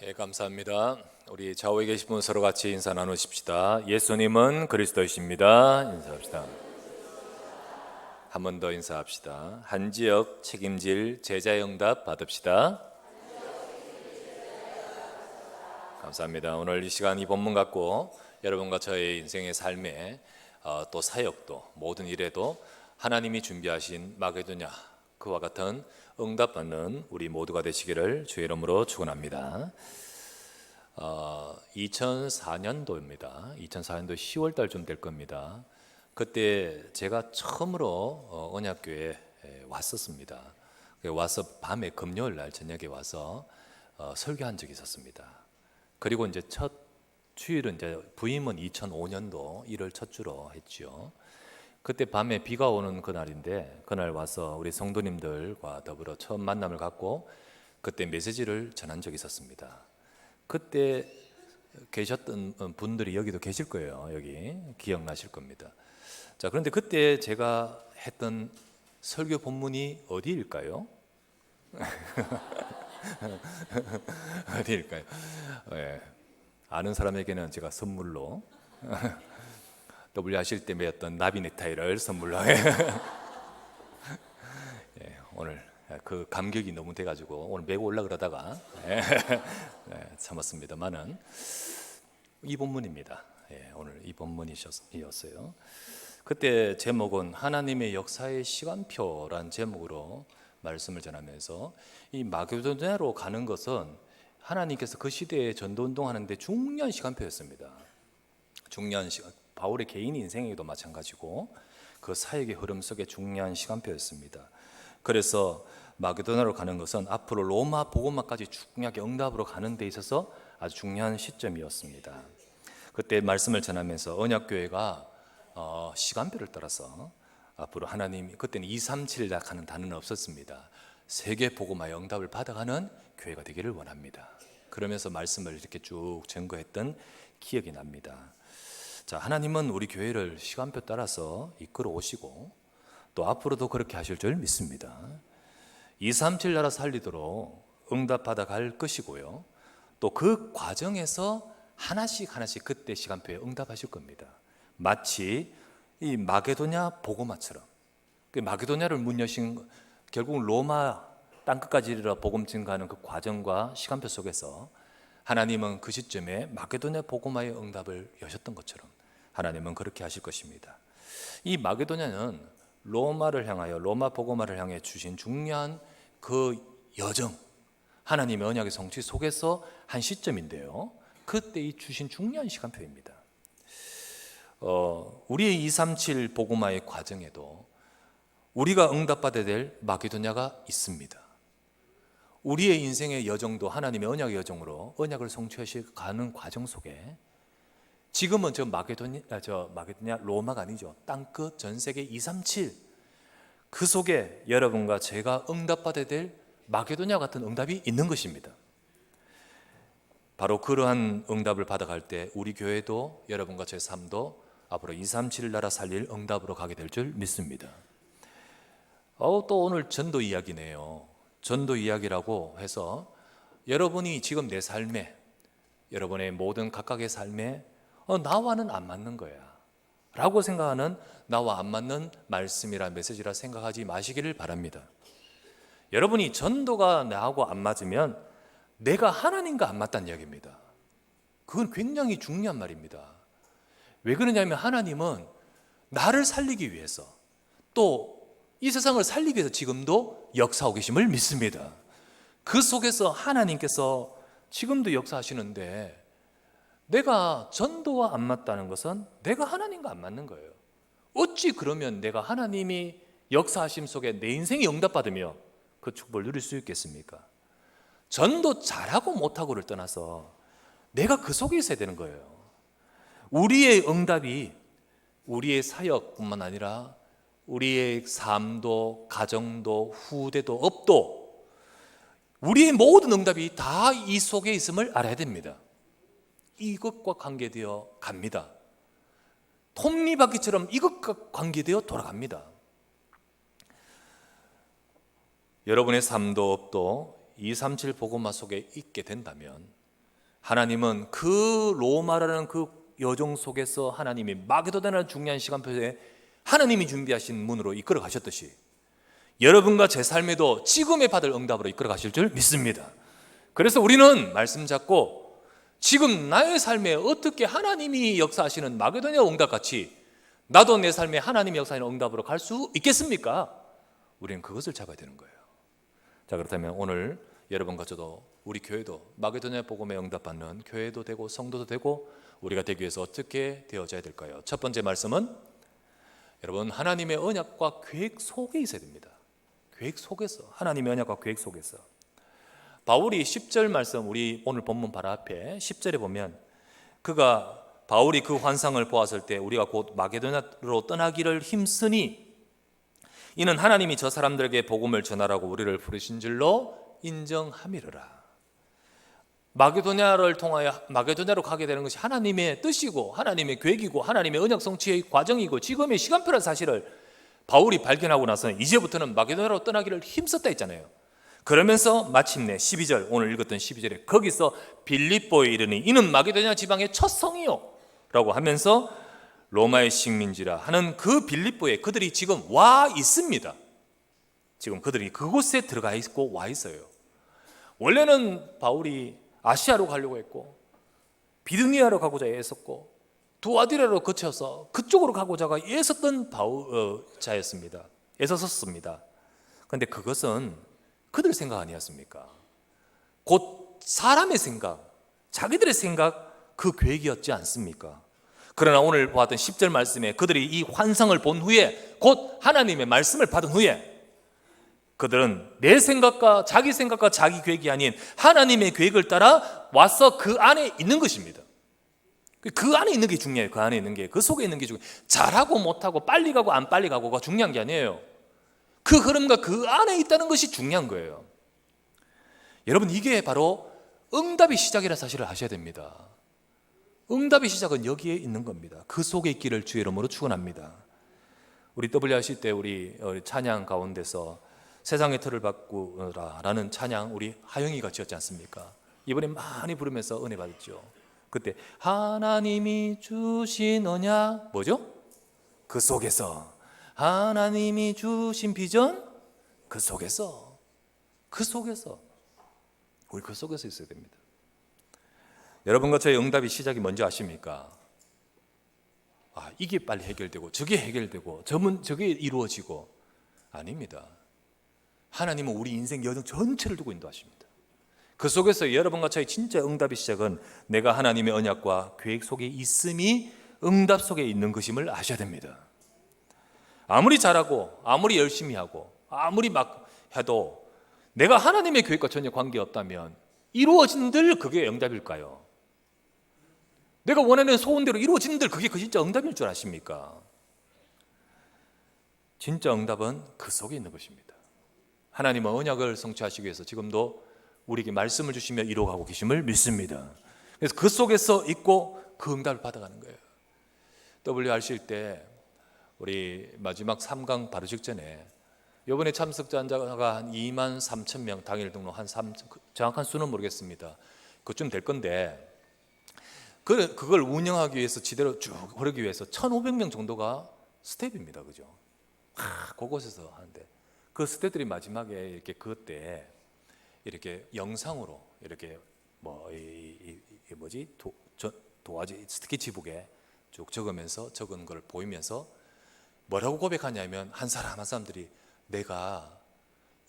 예, 감사합니다. 우리 좌우에 계신 분 서로 같이 인사 나누십시다. 예수님은 그리스도이십니다. 인사합시다. 한 번 더 인사합시다. 한 지역 책임질 제자 응답 받읍시다. 감사합니다. 오늘 이 시간 이 본문 갖고 여러분과 저의 인생의 삶에 또 사역도 모든 일에도 하나님이 준비하신 마게도냐 그와 같은 응답받는 우리 모두가 되시기를 주의 이름으로 축원합니다. 2004년도입니다. 2004년도 10월 달쯤 될 겁니다. 그때 제가 처음으로 언약교회에 왔었습니다. 와서 밤에 금요일 날 저녁에 와서 설교한 적이 있었습니다. 그리고 이제 첫 주일은 이제 부임은 2005년도 1월 첫 주로 했죠. 그때 밤에 비가 오는 그날인데 그날 와서 우리 성도님들과 더불어 처음 만남을 갖고 그때 메시지를 전한 적이 있었습니다. 그때 계셨던 분들이 여기도 계실 거예요. 여기 기억나실 겁니다. 자, 그런데 그때 제가 했던 설교 본문이 어디일까요? 어디일까요? 네. 아는 사람에게는 제가 선물로 W 하실 때 매었던 나비 넥타이를 선물로 예, 오늘 그 감격이 너무 돼가지고 오늘 메고 올라 그러다가 참았습니다만은 이 본문입니다. 오늘 이 본문이었어요. 그때 제목은 하나님의 역사의 시간표란 제목으로 말씀을 전하면서 이 마게도냐로 가는 것은 하나님께서 그 시대에 전도운동하는데 중요한 시간표였습니다. 중요한 시간, 바울의 개인 인생에도 마찬가지고 그 사역의 흐름 속에 중요한 시간표였습니다. 그래서 마게도냐로 가는 것은 앞으로 로마 복음화까지 중요하게 응답으로 가는 데 있어서 아주 중요한 시점이었습니다. 그때 말씀을 전하면서 언약교회가 시간표를 따라서 앞으로 하나님이 그때는 237라 하는 단어는 없었습니다. 세계 복음화의 응답을 받아가는 교회가 되기를 원합니다. 그러면서 말씀을 이렇게 쭉 증거했던 기억이 납니다. 자, 하나님은 우리 교회를 시간표 따라서 이끌어 오시고 또 앞으로도 그렇게 하실 줄 믿습니다. 237 나라 살리도록 응답받아 갈 것이고요. 또 그 과정에서 하나씩 그때 시간표에 응답하실 겁니다. 마치 이 마게도냐 복음화처럼 그 마게도냐를 문 여신 결국 로마 땅끝까지 이르러 복음 증가하는 그 과정과 시간표 속에서 하나님은 그 시점에 마게도냐 복음화의 응답을 여셨던 것처럼 하나님은 그렇게 하실 것입니다. 이 마게도냐는 로마를 향하여 로마 복음화를 향해 주신 중요한 그 여정 하나님의 언약의 성취 속에서 한 시점인데요. 그때 이 주신 중요한 시간표입니다. 우리의 237 복음화의 과정에도 우리가 응답받아야 될 마게도냐가 있습니다. 우리의 인생의 여정도 하나님의 언약의 여정으로 언약을 성취하시 가는 과정 속에 지금은 저 마게도냐 로마가 아니죠. 땅끝 전 세계 237 그 속에 여러분과 제가 응답받아야 될 마게도냐 같은 응답이 있는 것입니다. 바로 그러한 응답을 받아갈 때 우리 교회도 여러분과 제 삶도 앞으로 237 나라 살릴 응답으로 가게 될 줄 믿습니다. 또 오늘 전도 이야기네요. 전도 이야기라고 해서 여러분이 지금 내 삶에 여러분의 모든 각각의 삶에 나와는 안 맞는 거야 라고 생각하는 나와 안 맞는 말씀이라 메시지라 생각하지 마시기를 바랍니다. 여러분이 전도가 나하고 안 맞으면 내가 하나님과 안 맞다는 이야기입니다. 그건 굉장히 중요한 말입니다. 왜 그러냐면 하나님은 나를 살리기 위해서 또 이 세상을 살리기 위해서 지금도 역사하고 계심을 믿습니다. 그 속에서 하나님께서 지금도 역사하시는데 내가 전도와 안 맞다는 것은 내가 하나님과 안 맞는 거예요. 어찌 그러면 내가 하나님이 역사하심 속에 내 인생이 응답받으며 그 축복을 누릴 수 있겠습니까? 전도 잘하고 못하고를 떠나서 내가 그 속에 있어야 되는 거예요. 우리의 응답이 우리의 사역뿐만 아니라 우리의 삶도 가정도 후대도 업도 우리의 모든 응답이 다 이 속에 있음을 알아야 됩니다. 이것과 관계되어 갑니다. 톱니바퀴처럼 이것과 관계되어 돌아갑니다. 여러분의 삶도 업도 237 복음화 속에 있게 된다면 하나님은 그 로마라는 그 여정 속에서 하나님이 마게도냐라는 중요한 시간표에 하나님이 준비하신 문으로 이끌어 가셨듯이 여러분과 제 삶에도 지금의 받을 응답으로 이끌어 가실 줄 믿습니다. 그래서 우리는 말씀 잡고 지금 나의 삶에 어떻게 하나님이 역사하시는 마게도냐 응답 같이 나도 내 삶에 하나님이 역사하는 응답으로 갈 수 있겠습니까? 우리는 그것을 잡아야 되는 거예요. 자, 그렇다면 오늘 여러분과 저도 우리 교회도 마게도냐 복음에 응답받는 교회도 되고 성도도 되고 우리가 되기 위해서 어떻게 되어져야 될까요? 첫 번째 말씀은 여러분 하나님의 언약과 계획 속에 있어야 됩니다. 계획 속에서, 하나님의 언약과 계획 속에서. 바울이 10절 말씀, 우리 오늘 본문 바로 앞에 10절에 보면 바울이 그 환상을 보았을 때 우리가 곧 마게도냐로 떠나기를 힘쓰니 이는 하나님이 저 사람들에게 복음을 전하라고 우리를 부르신 줄로 인정함이로라. 마게도냐를 통하여 마게도냐로 가게 되는 것이 하나님의 뜻이고 하나님의 계획이고 하나님의 언약 성취의 과정이고 지금의 시간표라는 사실을 바울이 발견하고 나서는 이제부터는 마게도냐로 떠나기를 힘썼다 했잖아요. 그러면서 마침내 12절, 오늘 읽었던 12절에 거기서 빌립보에 이르니 이는 마게도냐 지방의 첫 성이요 라고 하면서 로마의 식민지라 하는 그 빌립보에 그들이 지금 와 있습니다. 지금 그들이 그곳에 들어가 있고 와 있어요. 원래는 바울이 아시아로 가려고 했고 비두니아로 가고자 애썼고 두아디라로 거쳐서 그쪽으로 가고자가 애썼던 자였습니다. 애썼습니다. 그런데 그것은 그들 생각 아니었습니까? 곧 사람의 생각, 자기들의 생각, 그 계획이었지 않습니까? 그러나 오늘 보았던 10절 말씀에 그들이 이 환상을 본 후에 곧 하나님의 말씀을 받은 후에 그들은 내 생각과 자기 생각과 자기 계획이 아닌 하나님의 계획을 따라 와서 그 안에 있는 것입니다. 그 안에 있는 게 중요해요. 그 안에 있는 게, 그 속에 있는 게 중요해요. 잘하고 못하고 빨리 가고 안 빨리 가고가 중요한 게 아니에요. 그 흐름과 그 안에 있다는 것이 중요한 거예요. 여러분, 이게 바로 응답의 시작이라는 사실을 아셔야 됩니다. 응답의 시작은 여기에 있는 겁니다. 그 속에 있기를 주의 이름으로 축원합니다. 우리 WRC 때 우리 찬양 가운데서 세상의 틀을 바꾸라라는 찬양 우리 하영이가 지었지 않습니까? 이번에 많이 부르면서 은혜 받았죠. 그때 하나님이 주신 언약 뭐죠? 그 속에서 하나님이 주신 비전 그 속에서 우리 그 속에서 있어야 됩니다. 여러분과 저의 응답의 시작이 뭔지 아십니까? 이게 빨리 해결되고 저게 해결되고 저게 이루어지고 아닙니다. 하나님은 우리 인생 여정 전체를 두고 인도하십니다. 그 속에서 여러분과 저의 진짜 응답의 시작은 내가 하나님의 언약과 계획 속에 있음이 응답 속에 있는 것임을 아셔야 됩니다. 아무리 잘하고 아무리 열심히 하고 아무리 막 해도 내가 하나님의 계획과 전혀 관계없다면 이루어진들 그게 응답일까요? 내가 원하는 소원대로 이루어진들 그게 진짜 응답일 줄 아십니까? 진짜 응답은 그 속에 있는 것입니다. 하나님은 언약을 성취하시기 위해서 지금도 우리에게 말씀을 주시며 이루어가고 계심을 믿습니다. 그래서 그 속에서 있고 그 응답을 받아가는 거예요. WRC 때 우리 마지막 3강 바로 직전에 이번에 참석자가 한 2만 3천 명 당일 등록 한 3천, 정확한 수는 모르겠습니다. 그쯤 될 건데 그걸 운영하기 위해서 지대로 쭉 흐르기 위해서 1,500명 정도가 스텝입니다. 그죠? 그곳에서 하는데 그 스텝들이 마지막에 이렇게 그때 이렇게 영상으로 이렇게 도화지 스케치북에 쭉 적은 걸 보이면서 뭐라고 고백하냐면 한 사람 한 사람들이 내가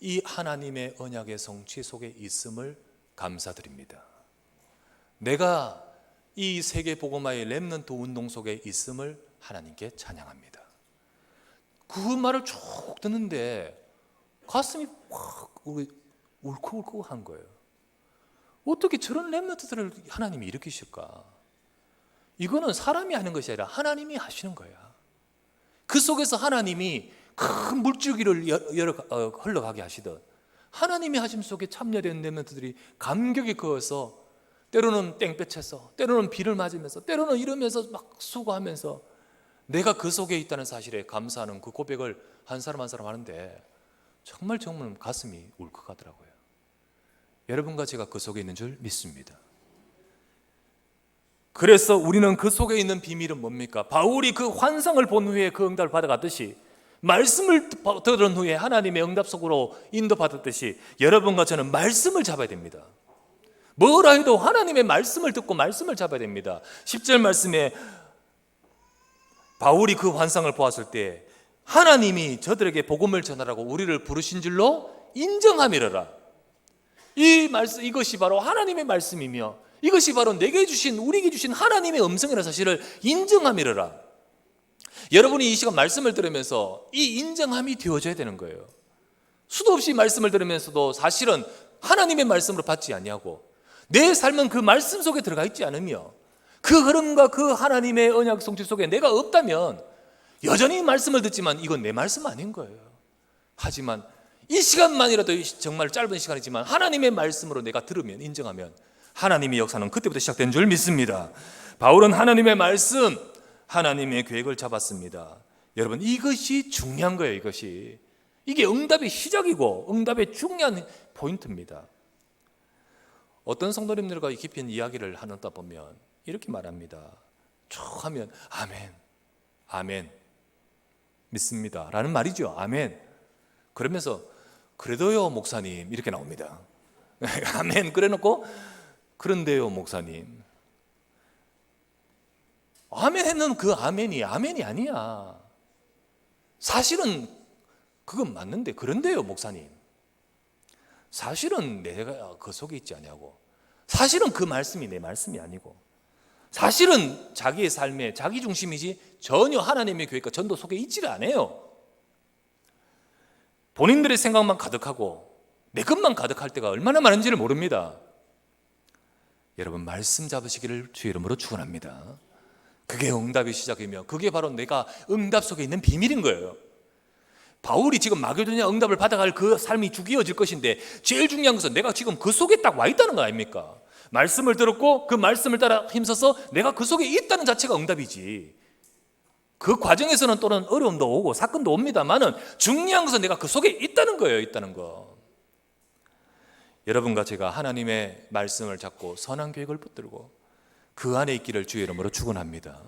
이 하나님의 언약의 성취 속에 있음을 감사드립니다. 내가 이 세계 복음화의 렘넌트 운동 속에 있음을 하나님께 찬양합니다. 그 말을 쭉 듣는데 가슴이 확 울컥울컥한 거예요. 어떻게 저런 렘넌트들을 하나님이 일으키실까? 이거는 사람이 하는 것이 아니라 하나님이 하시는 거야. 그 속에서 하나님이 큰 물줄기를 흘러가게 하시듯 하나님이 하심 속에 참여된 렘넌트들이 감격에 그어서 때로는 땡볕에서 때로는 비를 맞으면서 때로는 이러면서 막 수고하면서 내가 그 속에 있다는 사실에 감사하는 그 고백을 한 사람 한 사람 하는데 정말 가슴이 울컥하더라고요. 여러분과 제가 그 속에 있는 줄 믿습니다. 그래서 우리는 그 속에 있는 비밀은 뭡니까? 바울이 그 환상을 본 후에 그 응답을 받아갔듯이, 말씀을 들은 후에 하나님의 응답 속으로 인도받았듯이, 여러분과 저는 말씀을 잡아야 됩니다. 뭐라 해도 하나님의 말씀을 듣고 말씀을 잡아야 됩니다. 10절 말씀에 바울이 그 환상을 보았을 때 하나님이 저들에게 복음을 전하라고 우리를 부르신 줄로 인정함이러라. 이 말씀, 이것이 바로 하나님의 말씀이며 이것이 바로 내게 주신, 우리에게 주신 하나님의 음성이라는 사실을 인정함이러라. 여러분이 이 시간 말씀을 들으면서 이 인정함이 되어져야 되는 거예요. 수도 없이 말씀을 들으면서도 사실은 하나님의 말씀으로 받지 아니하고 내 삶은 그 말씀 속에 들어가 있지 않으며 그 흐름과 그 하나님의 언약 성취 속에 내가 없다면 여전히 말씀을 듣지만 이건 내 말씀 아닌 거예요. 하지만 이 시간만이라도 정말 짧은 시간이지만 하나님의 말씀으로 내가 들으면, 인정하면 하나님의 역사는 그때부터 시작된 줄 믿습니다. 바울은 하나님의 말씀, 하나님의 계획을 잡았습니다. 여러분, 이것이 중요한 거예요. 이게 응답의 시작이고 응답의 중요한 포인트입니다. 어떤 성도님들과 깊이 있는 이야기를 하다 보면 이렇게 말합니다. 쭉 하면 아멘, 아멘, 믿습니다 라는 말이죠. 아멘. 그러면서 그래도요 목사님 이렇게 나옵니다. 아멘 그래놓고 그런데요 목사님, 아멘 했는 그 아멘이 아니야. 사실은 그건 맞는데 그런데요 목사님, 사실은 내가 그 속에 있지 않냐고, 사실은 그 말씀이 내 말씀이 아니고, 사실은 자기의 삶에 자기 중심이지 전혀 하나님의 계획과 전도 속에 있지를 않아요. 본인들의 생각만 가득하고 내 것만 가득할 때가 얼마나 많은지를 모릅니다. 여러분, 말씀 잡으시기를 주의 이름으로 축원합니다. 그게 응답의 시작이며 그게 바로 내가 응답 속에 있는 비밀인 거예요. 바울이 지금 마게도냐 응답을 받아갈 그 삶이 이어질 것인데 제일 중요한 것은 내가 지금 그 속에 딱 와 있다는 거 아닙니까? 말씀을 들었고 그 말씀을 따라 힘써서 내가 그 속에 있다는 자체가 응답이지. 그 과정에서는 또는 어려움도 오고 사건도 옵니다만은 중요한 것은 내가 그 속에 있다는 거예요. 있다는 거. 여러분과 제가 하나님의 말씀을 잡고 선한 계획을 붙들고 그 안에 있기를 주의 이름으로 축원합니다.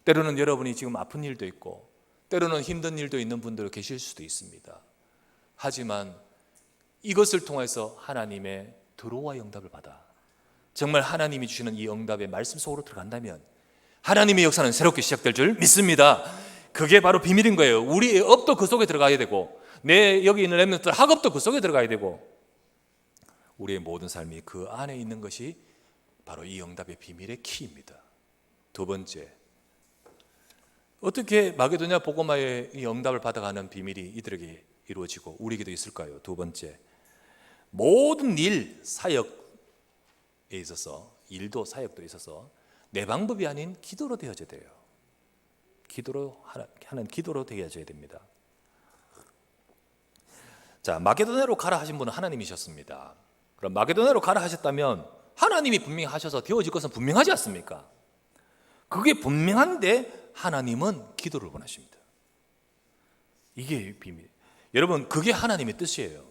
때로는 여러분이 지금 아픈 일도 있고 때로는 힘든 일도 있는 분들 계실 수도 있습니다. 하지만 이것을 통해서 하나님의 들어와 응답을 받아 정말 하나님이 주시는 이 응답의 말씀 속으로 들어간다면 하나님의 역사는 새롭게 시작될 줄 믿습니다. 그게 바로 비밀인 거예요. 우리의 업도 그 속에 들어가야 되고 내 여기 있는 렘넌트들 학업도 그 속에 들어가야 되고 우리의 모든 삶이 그 안에 있는 것이 바로 이 응답의 비밀의 키입니다. 두 번째, 어떻게 마게도냐 복음화의 이 응답을 받아가는 비밀이 이들에게 이루어지고 우리에게도 있을까요? 두 번째, 모든 일, 사역에 있어서 일도 사역도 있어서 내 방법이 아닌 기도로 되어져야 돼요. 기도로 하는 기도로 되어져야 됩니다. 자, 마게도냐로 가라 하신 분은 하나님이셨습니다. 그럼 마게도냐로 가라 하셨다면 하나님이 분명히 하셔서 되어질 것은 분명하지 않습니까? 그게 분명한데 하나님은 기도를 원하십니다. 이게 비밀. 여러분, 그게 하나님의 뜻이에요.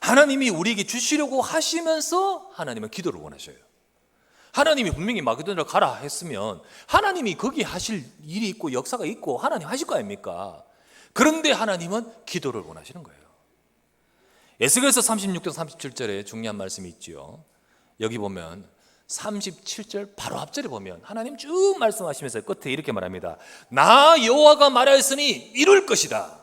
하나님이 우리에게 주시려고 하시면서 하나님은 기도를 원하셔요. 하나님이 분명히 마게도냐로 가라 했으면 하나님이 거기 하실 일이 있고 역사가 있고 하나님 하실 거 아닙니까? 그런데 하나님은 기도를 원하시는 거예요. 에스겔서 36장 37절에 중요한 말씀이 있지요. 여기 보면 37절 바로 앞절에 보면 하나님 쭉 말씀하시면서 끝에 이렇게 말합니다. 나 여호와가 말하였으니 이룰 것이다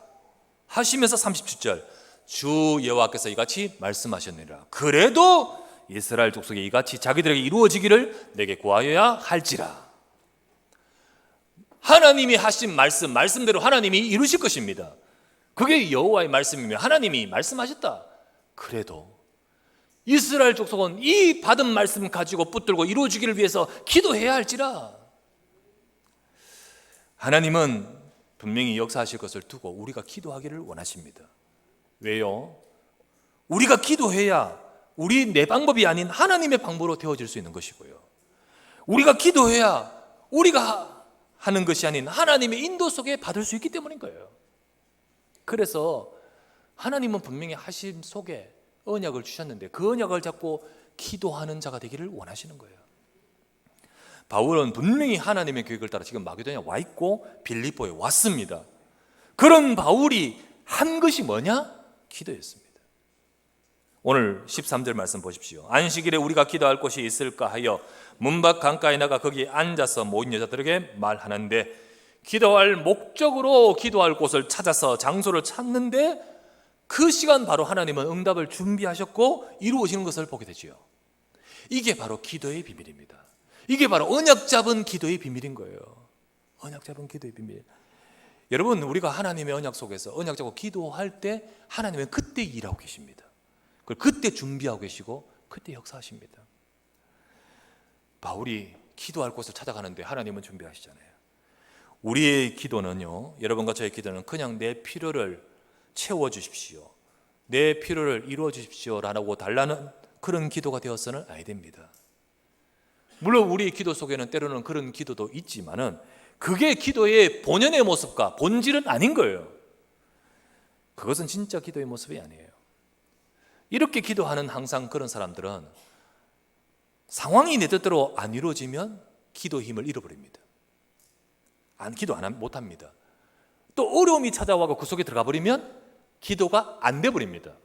하시면서 37절 주 여호와께서 이같이 말씀하셨느니라. 그래도 이스라엘 족속이 이같이 자기들에게 이루어지기를 내게 구하여야 할지라. 하나님이 하신 말씀대로 하나님이 이루실 것입니다. 그게 여호와의 말씀이며 하나님이 말씀하셨다. 그래도 이스라엘 족속은 이 받은 말씀 가지고 붙들고 이루어지기를 위해서 기도해야 할지라. 하나님은 분명히 역사하실 것을 두고 우리가 기도하기를 원하십니다. 왜요? 우리가 기도해야 우리 내 방법이 아닌 하나님의 방법으로 되어질 수 있는 것이고요. 우리가 기도해야 우리가 하는 것이 아닌 하나님의 인도 속에 받을 수 있기 때문인 거예요. 그래서 하나님은 분명히 하심 속에 언약을 주셨는데 그 언약을 잡고 기도하는 자가 되기를 원하시는 거예요. 바울은 분명히 하나님의 계획을 따라 지금 마게도냐에 와 있고 빌립보에 왔습니다. 그런 바울이 한 것이 뭐냐? 기도였습니다. 오늘 13절 말씀 보십시오. 안식일에 우리가 기도할 곳이 있을까 하여 문밖 강가에 나가 거기 앉아서 모인 여자들에게 말하는데, 기도할 목적으로 기도할 곳을 찾아서 장소를 찾는데 그 시간 바로 하나님은 응답을 준비하셨고 이루어지는 것을 보게 되지요. 이게 바로 기도의 비밀입니다. 이게 바로 언약 잡은 기도의 비밀인 거예요. 언약 잡은 기도의 비밀. 여러분, 우리가 하나님의 언약 속에서 언약 잡고 기도할 때 하나님은 그때 일하고 계십니다. 그때 준비하고 계시고 그때 역사하십니다. 바울이 기도할 곳을 찾아가는데 하나님은 준비하시잖아요. 우리의 기도는요, 여러분과 저의 기도는 그냥 내 필요를 채워주십시오, 내 필요를 이루어주십시오 라고 달라는 그런 기도가 되어서는 아니 됩니다. 물론 우리의 기도 속에는 때로는 그런 기도도 있지만은 그게 기도의 본연의 모습과 본질은 아닌 거예요. 그것은 진짜 기도의 모습이 아니에요. 이렇게 기도하는 항상 그런 사람들은 상황이 내 뜻대로 안 이루어지면 기도 힘을 잃어버립니다. 기도 못합니다. 또 어려움이 찾아와서 그 속에 들어가 버리면 기도가 안 돼 버립니다.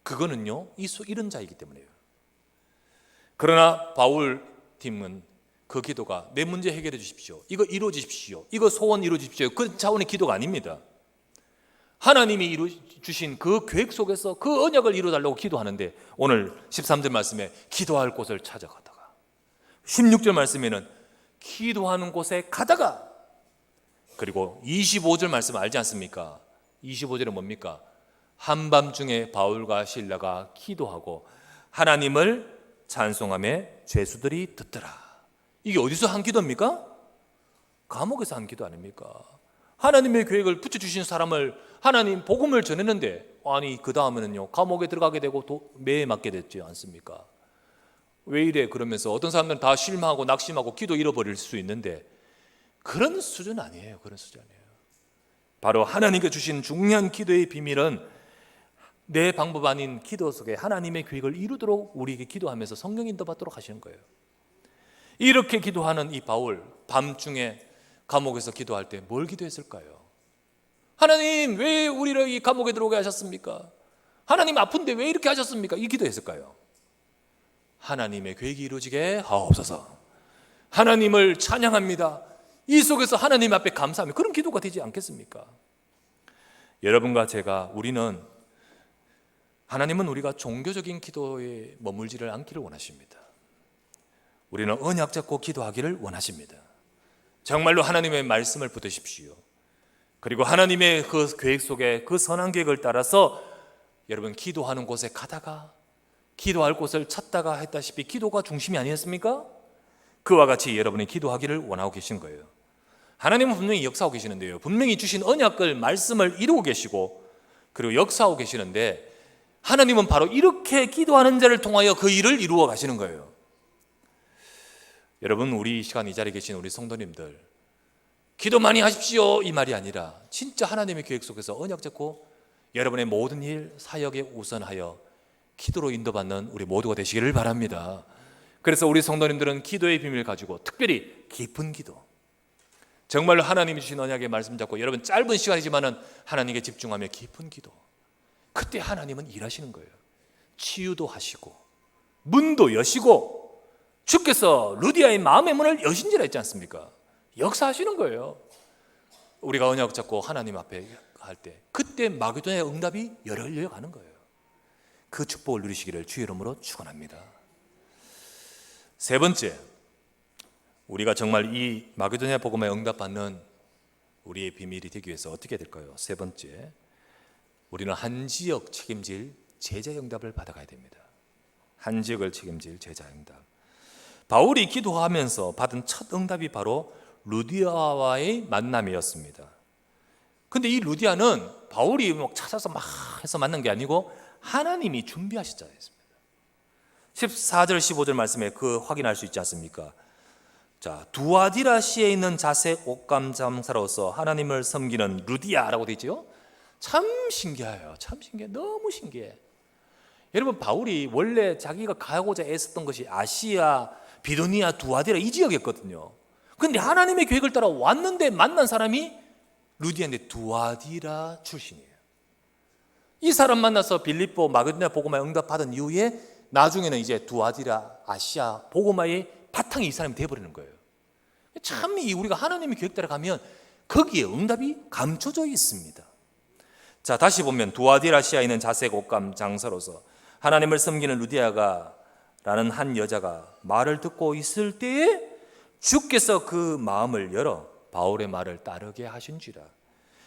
그거는요, 이런 자이기 때문에요. 그러나 바울 팀은 그 기도가 내 문제 해결해 주십시오, 이거 이루어 주십시오, 이거 소원 이루어 주십시오, 그 차원의 기도가 아닙니다. 하나님이 주신 그 계획 속에서 그 언약을 이루어달라고 기도하는데, 오늘 13절 말씀에 기도할 곳을 찾아가다가, 16절 말씀에는 기도하는 곳에 가다가, 그리고 25절 말씀 알지 않습니까? 25절은 뭡니까? 한밤중에 바울과 실라가 기도하고 하나님을 찬송하며 죄수들이 듣더라. 이게 어디서 한 기도입니까? 감옥에서 한 기도 아닙니까? 하나님의 계획을 붙여주신 사람을 하나님 복음을 전했는데, 아니 그 다음에는요 감옥에 들어가게 되고 매에 맞게 됐지 않습니까? 왜 이래? 그러면서 어떤 사람들은 다 실망하고 낙심하고 기도 잃어버릴 수 있는데, 그런 수준 아니에요. 그런 수준 아니에요. 바로 하나님께 주신 중요한 기도의 비밀은 내 방법 아닌 기도 속에 하나님의 계획을 이루도록 우리에게 기도하면서 성령 인도받도록 하시는 거예요. 이렇게 기도하는 이 바울, 밤중에 감옥에서 기도할 때 뭘 기도했을까요? 하나님, 왜 우리를 이 감옥에 들어오게 하셨습니까? 하나님, 아픈데 왜 이렇게 하셨습니까? 이 기도했을까요? 하나님의 계획이 이루어지게 하옵소서. 하나님을 찬양합니다. 이 속에서 하나님 앞에 감사하며, 그런 기도가 되지 않겠습니까? 여러분과 제가, 하나님은 우리가 종교적인 기도에 머물지를 않기를 원하십니다. 우리는 언약 잡고 기도하기를 원하십니다. 정말로 하나님의 말씀을 붙드십시오. 그리고 하나님의 그 계획 속에, 그 선한 계획을 따라서 여러분 기도하는 곳에 가다가, 기도할 곳을 찾다가 했다시피 기도가 중심이 아니었습니까? 그와 같이 여러분이 기도하기를 원하고 계신 거예요. 하나님은 분명히 역사하고 계시는데요, 분명히 주신 언약을, 말씀을 이루고 계시고 그리고 역사하고 계시는데, 하나님은 바로 이렇게 기도하는 자를 통하여 그 일을 이루어 가시는 거예요. 여러분, 우리 이 시간 이 자리에 계신 우리 성도님들, 기도 많이 하십시오 이 말이 아니라 진짜 하나님의 계획 속에서 언약 잡고 여러분의 모든 일, 사역에 우선하여 기도로 인도받는 우리 모두가 되시기를 바랍니다. 그래서 우리 성도님들은 기도의 비밀을 가지고 특별히 깊은 기도, 정말로 하나님이 주신 언약의 말씀 잡고 여러분 짧은 시간이지만은 하나님께 집중하며 깊은 기도, 그때 하나님은 일하시는 거예요. 치유도 하시고 문도 여시고, 주께서 루디아의 마음의 문을 여신지라 했지 않습니까? 역사하시는 거예요. 우리가 언약 잡고 하나님 앞에 할 때 그때 마게도냐의 응답이 열려가는 거예요. 그 축복을 누리시기를 주의 이름으로 축원합니다. 세 번째, 우리가 정말 이 마게도냐 복음에 응답받는 우리의 비밀이 되기 위해서 어떻게 될까요? 세 번째, 우리는 한 지역 책임질 제자 응답을 받아가야 됩니다. 한 지역을 책임질 제자 응답. 바울이 기도하면서 받은 첫 응답이 바로 루디아와의 만남이었습니다. 근데 이 루디아는 바울이 막 찾아서 막 해서 만난 게 아니고 하나님이 준비하셨잖아요. 14절 15절 말씀에 그 확인할 수 있지 않습니까? 자, 두아디라시에 있는 자색 옷감 장사로서 하나님을 섬기는 루디아라고 되어 있죠. 참 신기해요. 참 신기해. 너무 신기해. 여러분, 바울이 원래 자기가 가고자 애썼던 것이 아시아 비도니아, 두아디라 이 지역이었거든요. 그런데 하나님의 계획을 따라 왔는데 만난 사람이 루디아인데 두아디라 출신이에요. 이 사람 만나서 빌립보 마게도냐 복음화에 응답받은 이후에 나중에는 이제 두아디라 아시아 복음화의 바탕이 이 사람이 되어버리는 거예요. 참 우리가 하나님의 계획 따라 가면 거기에 응답이 감춰져 있습니다. 자, 다시 보면 두아디라 아시아에 있는 자색 옷감 장사로서 하나님을 섬기는 루디아가 라는 한 여자가 말을 듣고 있을 때에 주께서 그 마음을 열어 바울의 말을 따르게 하신지라.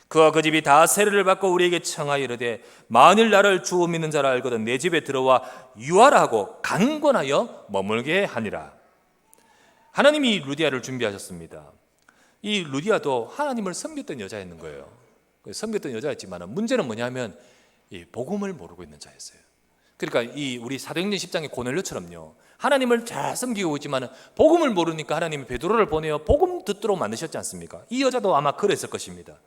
그와 그 집이 다 세례를 받고 우리에게 청하여 이르되 만일 나를 주 믿는 자라 알거든 내 집에 들어와 유하라 하고 강권하여 머물게 하니라. 하나님이 루디아를 준비하셨습니다. 이 루디아도 하나님을 섬겼던 여자였는 거예요. 섬겼던 여자였지만 문제는 뭐냐면 이 복음을 모르고 있는 자였어요. 그러니까 이 우리 사도행전 10장의 고넬료처럼요, 하나님을 잘 섬기고 있지만 복음을 모르니까 하나님이 베드로를 보내어 복음 듣도록 만드셨지 않습니까? 이 여자도 아마 그랬을 것입니다.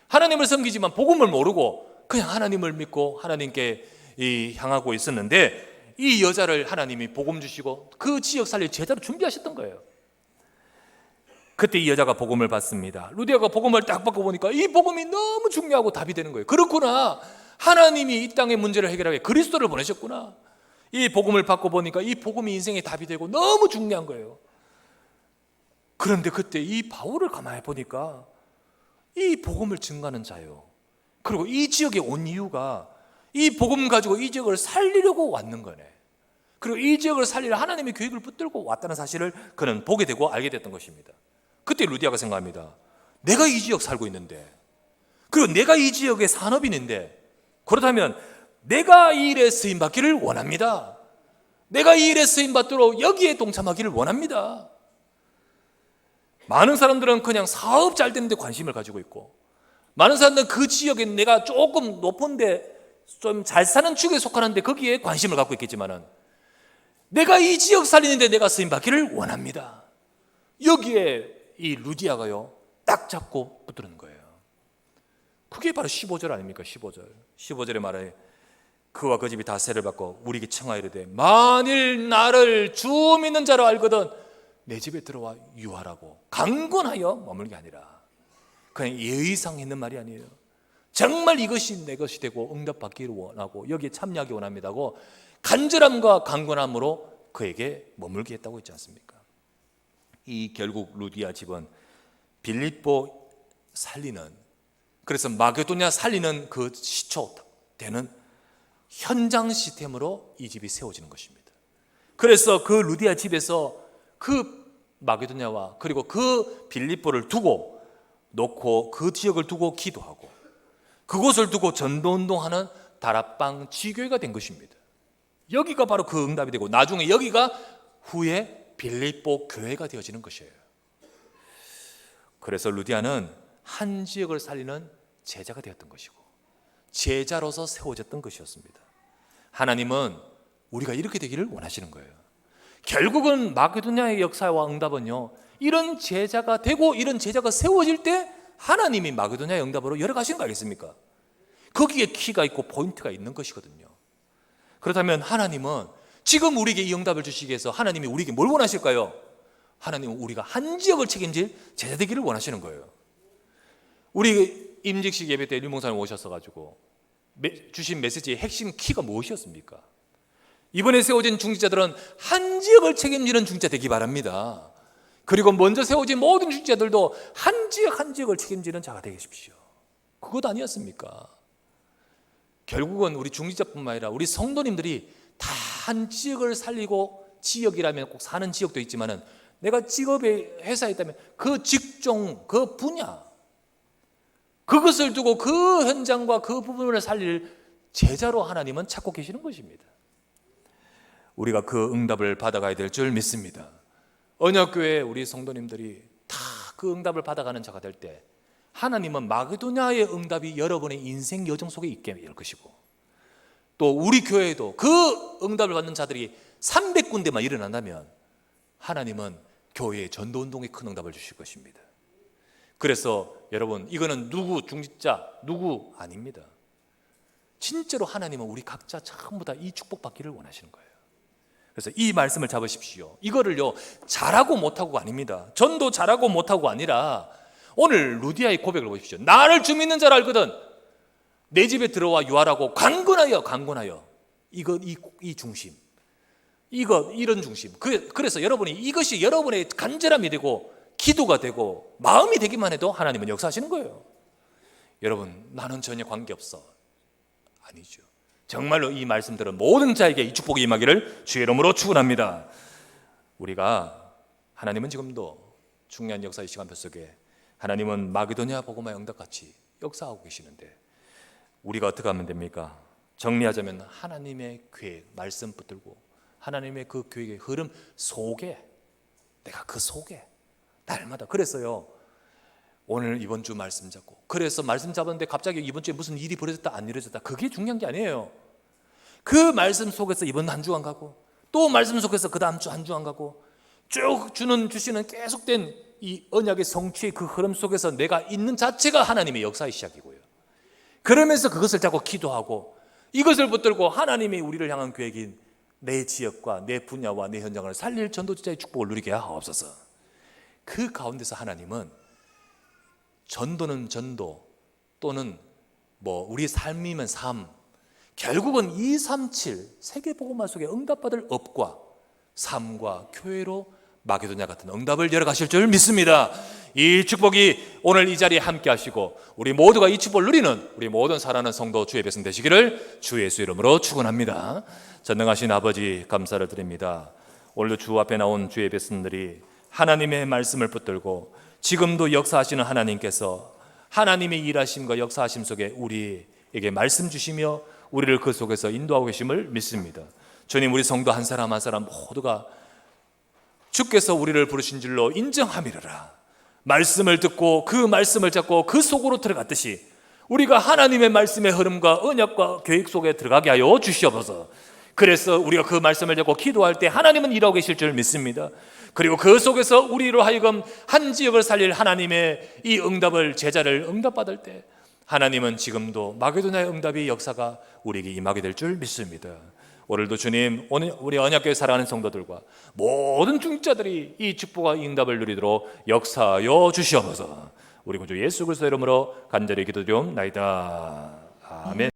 하나님을 섬기지만 복음을 모르고 그냥 하나님을 믿고 하나님께 향하고 있었는데 이 여자를 하나님이 복음 주시고 그 지역 살릴 제자로 준비하셨던 거예요. 그때 이 여자가 복음을 받습니다. 루디아가 복음을 딱 받고 보니까 이 복음이 너무 중요하고 답이 되는 거예요. 그렇구나, 하나님이 이 땅의 문제를 해결하게 그리스도를 보내셨구나. 이 복음을 받고 보니까 이 복음이 인생의 답이 되고 너무 중요한 거예요. 그런데 그때 이 바울을 가만히 보니까 이 복음을 증거하는 자요, 그리고 이 지역에 온 이유가 이 복음 가지고 이 지역을 살리려고 왔는 거네. 그리고 이 지역을 살리려 하나님의 계획을 붙들고 왔다는 사실을 그는 보게 되고 알게 됐던 것입니다. 그때 루디아가 생각합니다. 내가 이 지역 살고 있는데, 그리고 내가 이 지역의 산업인인데, 그렇다면 내가 이 일에 쓰임받기를 원합니다. 내가 이 일에 쓰임받도록 여기에 동참하기를 원합니다. 많은 사람들은 그냥 사업 잘 되는 데 관심을 가지고 있고, 많은 사람들은 그 지역에 내가 조금 높은데 좀 잘 사는 축에 속하는데 거기에 관심을 갖고 있겠지만은 내가 이 지역 살리는데 내가 쓰임받기를 원합니다. 여기에 이 루디아가요 딱 잡고 붙드는 거예요. 그게 바로 15절 아닙니까? 15절의 말에 그와 그 집이 다 세례를 받고 우리에게 청하이르되 만일 나를 주 믿는 자로 알거든 내 집에 들어와 유하라고 강권하여 머물게 아니라. 그냥 예의상 했는 말이 아니에요. 정말 이것이 내 것이 되고 응답받기를 원하고 여기에 참여하기 원합니다고 간절함과 강권함으로 그에게 머물게 했다고 했지 않습니까? 이 결국 루디아 집은 빌립보 살리는, 그래서 마게도냐 살리는 그 시초 되는 현장 시스템으로 이 집이 세워지는 것입니다. 그래서 그 루디아 집에서 그 마게도냐와 그리고 그 빌립보를 두고 놓고 그 지역을 두고 기도하고 그곳을 두고 전도운동하는 다락방 지교회가 된 것입니다. 여기가 바로 그 응답이 되고 나중에 여기가 후에 빌립보 교회가 되어지는 것이에요. 그래서 루디아는 한 지역을 살리는 제자가 되었던 것이고 제자로서 세워졌던 것이었습니다. 하나님은 우리가 이렇게 되기를 원하시는 거예요. 결국은 마게도냐의 역사와 응답은요, 이런 제자가 되고 이런 제자가 세워질 때 하나님이 마게도냐의 응답으로 열어가시는 거 아니겠습니까? 거기에 키가 있고 포인트가 있는 것이거든요. 그렇다면 하나님은 지금 우리에게 이 응답을 주시기 위해서 하나님이 우리에게 뭘 원하실까요? 하나님은 우리가 한 지역을 책임질 제자 되기를 원하시는 거예요. 우리 임직식 예배 때 류목사님 오셨어가지고 주신 메시지의 핵심 키가 무엇이었습니까? 이번에 세워진 중직자들은 한 지역을 책임지는 중직자 되기 바랍니다. 그리고 먼저 세워진 모든 중직자들도 한 지역 한 지역을 책임지는 자가 되십시오. 그것 아니었습니까? 결국은 우리 중직자뿐만 아니라 우리 성도님들이 다 한 지역을 살리고, 지역이라면 꼭 사는 지역도 있지만은 내가 직업에 회사에 있다면 그 직종, 그 분야, 그것을 두고 그 현장과 그 부분을 살릴 제자로 하나님은 찾고 계시는 것입니다. 우리가 그 응답을 받아가야 될 줄 믿습니다. 언약교회 우리 성도님들이 다 그 응답을 받아가는 자가 될 때 하나님은 마게도냐의 응답이 여러분의 인생 여정 속에 있게 될 것이고, 또 우리 교회에도 그 응답을 받는 자들이 300군데만 일어난다면 하나님은 교회의 전도운동에 큰 응답을 주실 것입니다. 그래서 여러분, 이거는 누구 중직자 누구 아닙니다. 진짜로 하나님은 우리 각자 전부 다 이 축복받기를 원하시는 거예요. 그래서 이 말씀을 잡으십시오. 이거를요 잘하고 못하고가 아닙니다. 전도 잘하고 못하고가 아니라 오늘 루디아의 고백을 보십시오. 나를 주 믿는 자를 알거든 내 집에 들어와 유하라고 강권하여 이 중심, 이런 중심. 그래서 여러분이 이것이 여러분의 간절함이 되고 기도가 되고 마음이 되기만 해도 하나님은 역사하시는 거예요. 여러분, 나는 전혀 관계없어. 아니죠. 정말로 이 말씀들은 모든 자에게 이 축복이 임하기를 주의 이름으로 축원합니다. 우리가 하나님은 지금도 중요한 역사의 시간표 속에 하나님은 마게도냐 복음화의 응답같이 역사하고 계시는데 우리가 어떻게 하면 됩니까? 정리하자면 하나님의 계획, 말씀 붙들고 하나님의 그 계획의 흐름 속에 내가 그 속에 날마다 그랬어요. 오늘 이번 주 말씀 잡고 그래서 말씀 잡았는데 갑자기 이번 주에 무슨 일이 벌어졌다 안 이루어졌다 그게 중요한 게 아니에요. 그 말씀 속에서 이번 한 주간 가고 또 말씀 속에서 그 다음 주 한 주간 가고 쭉 주시는 계속된 이 언약의 성취의 그 흐름 속에서 내가 있는 자체가 하나님의 역사의 시작이고요. 그러면서 그것을 잡고 기도하고 이것을 붙들고 하나님이 우리를 향한 계획인 내 지역과 내 분야와 내 현장을 살릴 전도지자의 축복을 누리게 하옵소서. 그 가운데서 하나님은 전도는 전도 또는 우리 삶이면 삶, 결국은 237 세계복음화 속에 응답받을 업과 삶과 교회로 마게도냐 같은 응답을 열어가실 줄 믿습니다. 이 축복이 오늘 이 자리에 함께 하시고 우리 모두가 이 축복을 누리는 우리 모든 사랑하는 성도 주의 백성 되시기를 주 예수 이름으로 축원합니다. 전능하신 아버지 감사를 드립니다. 오늘도 주 앞에 나온 주의 백성들이 하나님의 말씀을 붙들고 지금도 역사하시는 하나님께서 하나님의 일하심과 역사하심 속에 우리에게 말씀 주시며 우리를 그 속에서 인도하고 계심을 믿습니다. 주님, 우리 성도 한 사람 한 사람 모두가 주께서 우리를 부르신 줄로 인정함이로라. 말씀을 듣고 그 말씀을 잡고 그 속으로 들어갔듯이 우리가 하나님의 말씀의 흐름과 언약과 계획 속에 들어가게 하여 주시옵소서. 그래서 우리가 그 말씀을 잡고 기도할 때 하나님은 일하고 계실 줄 믿습니다. 그리고 그 속에서 우리로 하여금 한 지역을 살릴 하나님의 이 응답을 제자를 응답받을 때 하나님은 지금도 마게도냐의 응답의 역사가 우리에게 임하게 될 줄 믿습니다. 오늘도 주님, 오늘 우리 언약교회 사랑하는 성도들과 모든 중직자들이 이 축복과 응답을 누리도록 역사하여 주시옵소서. 우리 구주 예수 그리스도 이름으로 간절히 기도드리옵나이다. 아멘.